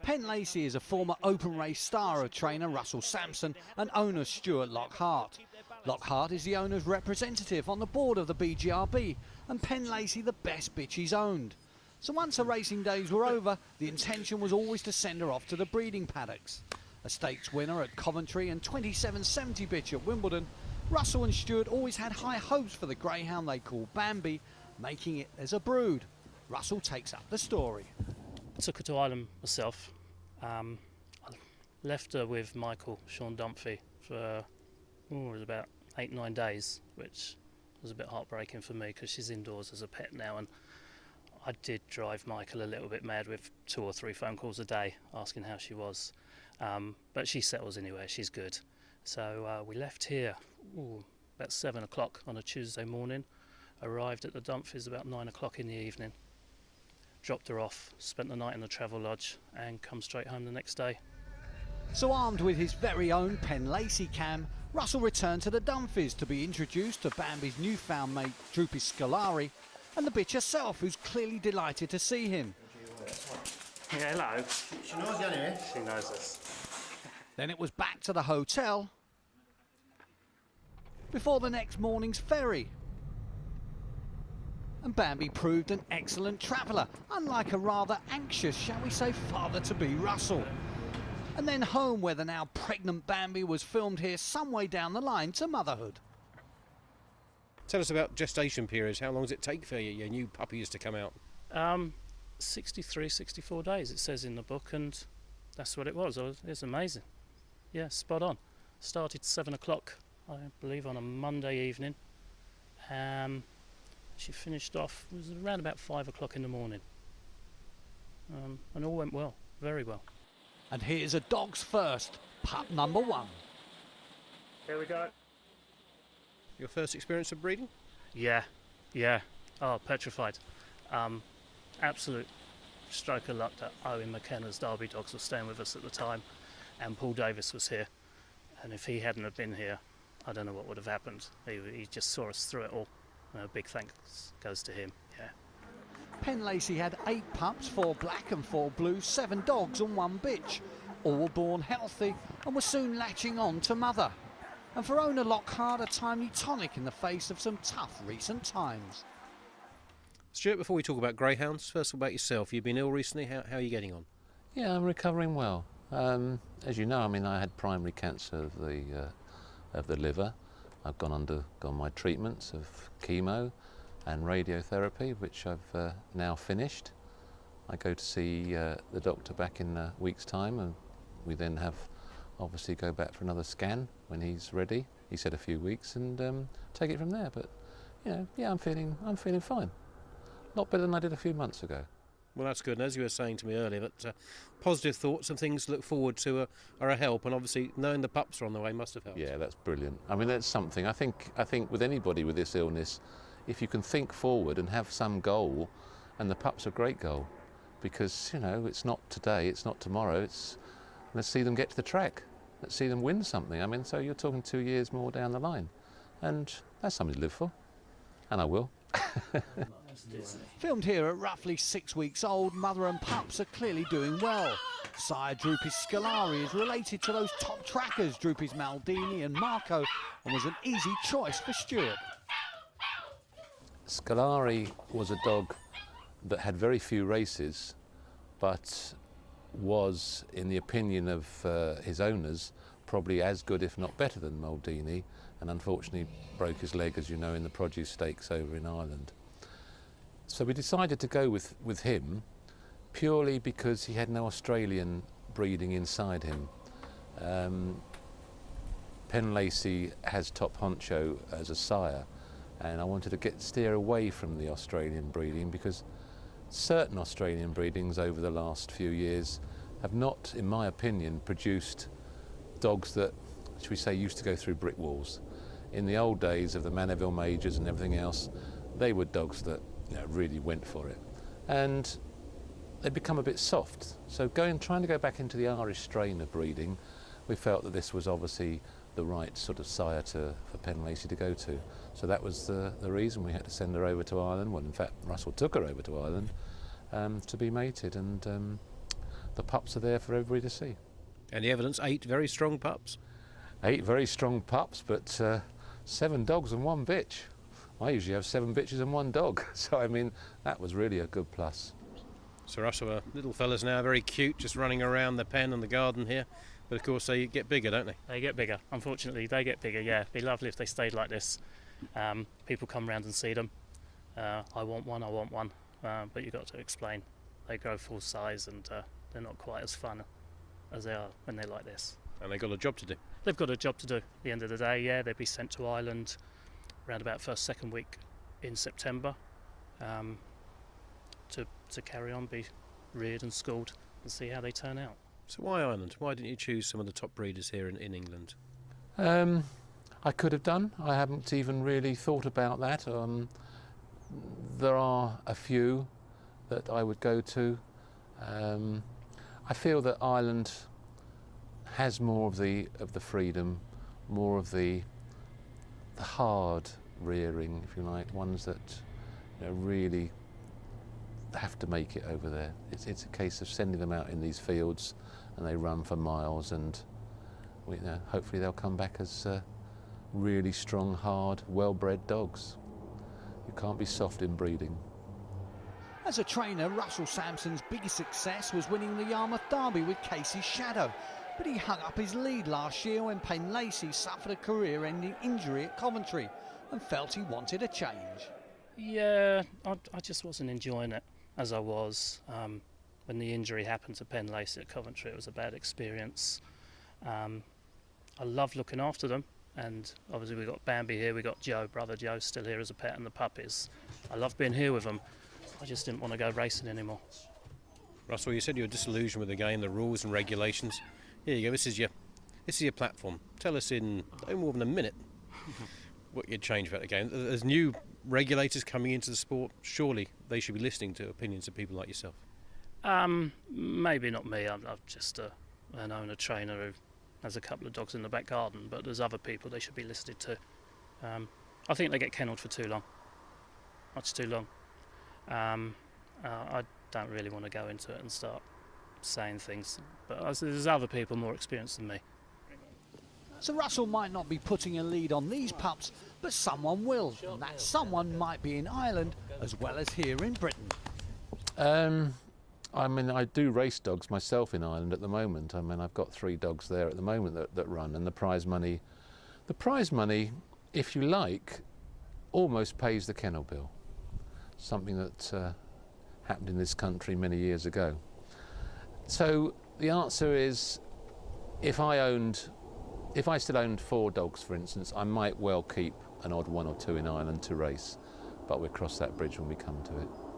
Penn Lacey is a former open race star of trainer Russell Sampson and owner Stuart Locke-Hart. Locke-Hart is the owner's representative on the board of the BGRB and Penn Lacey the best bitch he's owned. So once the racing days were over, the intention was always to send her off to the breeding paddocks. A stakes winner at Coventry and 2770 bitch at Wimbledon, Russell and Stuart always had high hopes for the greyhound they call Bambi, making it as a brood. Russell takes up the story. I took her to Ireland myself. I left her with Michael, Sean Dunphy, for it was about 8-9 days, which was a bit heartbreaking for me because she's indoors as a pet now, and I did drive Michael a little bit mad with 2 or 3 phone calls a day asking how she was. But she settles anywhere, she's good. So we left here about 7 o'clock on a Tuesday morning, arrived at the Dunphys about 9 o'clock in the evening, dropped her off, spent the night in the travel lodge and come straight home the next day. So armed with his very own Penn Lacey cam, Russell returned to the Dunphys to be introduced to Bambi's newfound mate Droopys Scolari and the bitch herself, who's clearly delighted to see him. Yeah, hello. She knows you anyway. She knows us. Then it was back to the hotel before the next morning's ferry. And Bambi proved an excellent traveller, unlike a rather anxious, shall we say, father-to-be Russell. And then home, where the now pregnant Bambi was filmed here some way down the line to motherhood. Tell us about gestation periods. How long does it take for your new puppies to come out? 63, 64 days it says in the book, and that's what it was. It's amazing. Yeah, spot on. Started 7 o'clock, I believe, on a Monday evening. She finished off, it was around about 5 o'clock in the morning. And all went well, very well. And here's a dog's first, pup number 1. Here we go. Your first experience of breeding? Yeah. Oh, petrified. Absolute stroke of luck that Owen McKenna's Derby dogs were staying with us at the time, and Paul Davis was here. And if he hadn't have been here, I don't know what would have happened. He just saw us through it all. A big thanks goes to him, yeah. Penn Lacey had 8 pups, 4 black and 4 blue, 7 dogs and 1 bitch. All were born healthy and were soon latching on to mother. And for owner Locke-Hart, a timely tonic in the face of some tough recent times. Stuart, before we talk about greyhounds, first of all about yourself. You've been ill recently. How are you getting on? Yeah, I'm recovering well. As you know, I had primary cancer of the liver. I've gone my treatments of chemo and radiotherapy, which I've now finished. I go to see the doctor back in a week's time, and we then obviously go back for another scan when he's ready. He said a few weeks, and take it from there. But yeah, I'm feeling fine. A lot better than I did a few months ago. Well, that's good. And as you were saying to me earlier, that positive thoughts and things to look forward to are a help, and obviously knowing the pups are on the way must have helped. Yeah, that's brilliant. I mean, that's something. I think with anybody with this illness, if you can think forward and have some goal, and the pups are a great goal, because it's not today, it's not tomorrow. It's let's see them get to the track, let's see them win something. I mean, so you're talking 2 years more down the line, and that's something to live for, and I will. Filmed here at roughly 6 weeks old, mother and pups are clearly doing well. Sire Droopys Scolari is related to those top trackers, Droopys Maldini and Marco, and was an easy choice for Stuart. Scolari was a dog that had very few races, but was, in the opinion of his owners, probably as good, if not better, than Maldini, and unfortunately broke his leg, as you know, in the produce stakes over in Ireland. So we decided to go with him purely because he had no Australian breeding inside him. Penn Lacey has Top Honcho as a sire, and I wanted to steer away from the Australian breeding because certain Australian breedings over the last few years have not, in my opinion, produced dogs that, should we say, used to go through brick walls. In the old days of the Manorville Majors and everything else, they were dogs that really went for it. And they become a bit soft. So trying to go back into the Irish strain of breeding, we felt that this was obviously the right sort of sire for Penn Lacey to go to. So that was the reason we had to send her over to Ireland. Well, in fact, Russell took her over to Ireland to be mated, and the pups are there for everybody to see. And the evidence, 8 very strong pups. 8 very strong pups, but 7 dogs and 1 bitch. I usually have 7 bitches and 1 dog, so I mean that was really a good plus. So Russell, little fellas now, very cute, just running around the pen and the garden here. But of course they get bigger, don't they? They get bigger. Unfortunately, they get bigger. Yeah, it'd be lovely if they stayed like this. People come round and see them. I want one. But you've got to explain. They grow full size and they're not quite as fun as they are when they're like this. And they've got a job to do. They've got a job to do. At the end of the day, yeah, they'd be sent to Ireland around about second week in September to carry on, be reared and schooled and see how they turn out. So why Ireland? Why didn't you choose some of the top breeders here in England? I could have done. I haven't even really thought about that. There are a few that I would go to. I feel that Ireland has more of the freedom, more of the hard rearing, if you like, ones that really have to make it over there. It's a case of sending them out in these fields and they run for miles, and hopefully they'll come back as really strong, hard, well-bred dogs. You can't be soft in breeding. As a trainer, Russell Sampson's biggest success was winning the Yarmouth Derby with Casey's Shadow, but he hung up his lead last year when Penn Lacey suffered a career-ending injury at Coventry and felt he wanted a change. Yeah, I just wasn't enjoying it as I was. When the injury happened to Penn Lacey at Coventry, it was a bad experience. I love looking after them, and obviously we've got Bambi here, we've got Joe, brother Joe, still here as a pet, and the puppies. I love being here with them. I just didn't want to go racing anymore. Russell, you said you were disillusioned with the game, the rules and regulations. Here you go, this is your platform. Tell us in no more than a minute what you'd change about the game. There's new regulators coming into the sport. Surely they should be listening to opinions of people like yourself. Maybe not me. I'm just an owner trainer who has a couple of dogs in the back garden, but there's other people they should be listening to. I think they get kennelled for too long, much too long. I don't really want to go into it and start saying things, but there's other people more experienced than me. So Russell might not be putting a lead on these pups, but someone will, and that someone might be in Ireland as well as here in Britain. I mean, I do race dogs myself in Ireland at the moment. I mean, I've got 3 dogs there at the moment that run, and the prize money, if you like, almost pays the kennel bill. Something that happened in this country many years ago. So the answer is, if I still owned 4 dogs, for instance, I might well keep an odd 1 or 2 in Ireland to race, but we'll cross that bridge when we come to it.